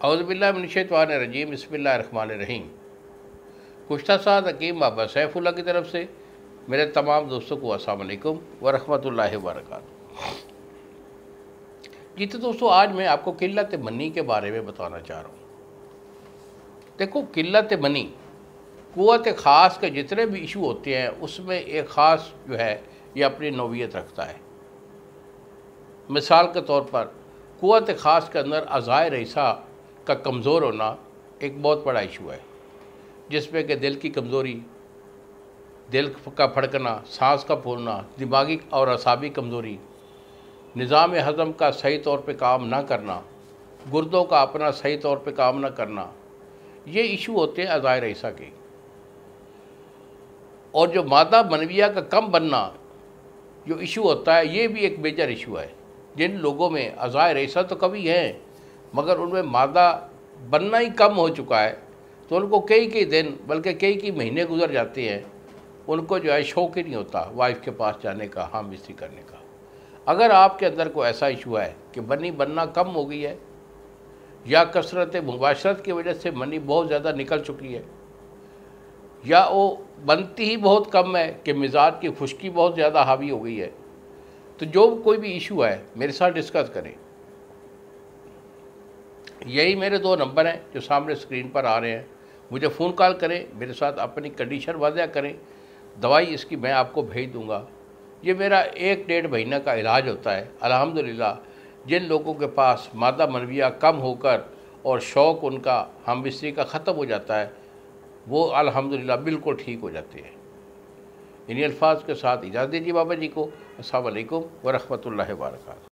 औज़ुबिल्लाहिमिनश्शैतानिर्रजीम बिस्मिल्लाहिर्रहमानिर्रहीम। कुश्ता साद हकीम बाबा सैफुल्लाह की तरफ से मेरे तमाम दोस्तों को अस्सलाम वालेकुम व रहमतुल्लाहि व बरकातुहू। जी तो दोस्तों, आज मैं आपको किल्लत मनी के बारे में बताना चाह रहा हूँ। देखो, किल्लत मनी क़ुव्वत ख़ास के जितने भी इशू होते हैं उसमें एक ख़ास जो है ये अपनी नौइयत रखता है। मिसाल के तौर पर क़ुव्वत ख़ास के अंदर अज़ाए रईसा का कमज़ोर होना एक बहुत बड़ा इशू है, जिसमें कि दिल की कमज़ोरी, दिल का फड़कना, सांस का फूलना, दिमागी और असाबी कमज़ोरी, निज़ाम हज़म का सही तौर पे काम ना करना, गुर्दों का अपना सही तौर पे काम ना करना, ये इशू होते हैं अज़ाए रईसा के। और जो मादा मनविया का कम बनना जो इशू होता है, ये भी एक मेजर इशू है। जिन लोगों में अज़ाए रईसा तो कभी है मगर उनमें मादा बनना ही कम हो चुका है, तो उनको कई दिन बल्कि कई महीने गुजर जाते हैं, उनको जो है शौक़ ही नहीं होता वाइफ के पास जाने का, हम बिस्ती करने का। अगर आपके अंदर कोई ऐसा इशू है कि मनी बनना कम हो गई है या कसरत मुबाशरत की वजह से मनी बहुत ज़्यादा निकल चुकी है, या वो बनती ही बहुत कम है कि मिजाज की खुश्की बहुत ज़्यादा हावी हो गई है, तो जो कोई भी इशू है मेरे साथ डिस्कस करें। यही मेरे 2 नंबर हैं जो सामने स्क्रीन पर आ रहे हैं। मुझे फ़ोन कॉल करें, मेरे साथ अपनी कंडीशन वाज़ह करें, दवाई इसकी मैं आपको भेज दूंगा। ये मेरा 1-1.5 महीने का इलाज होता है। अल्हम्दुलिल्लाह, जिन लोगों के पास मादा मनविया कम होकर और शौक़ उनका हमबिस्तरी का ख़त्म हो जाता है, वो अल्हम्दुलिल्लाह बिल्कुल ठीक हो जाते हैं। इन्हीं अल्फाज के साथ इजाज़त दीजिए बाबा जी को। अस्सलाम वालेकुम व रहमतुल्लाहि व बरकातुहू।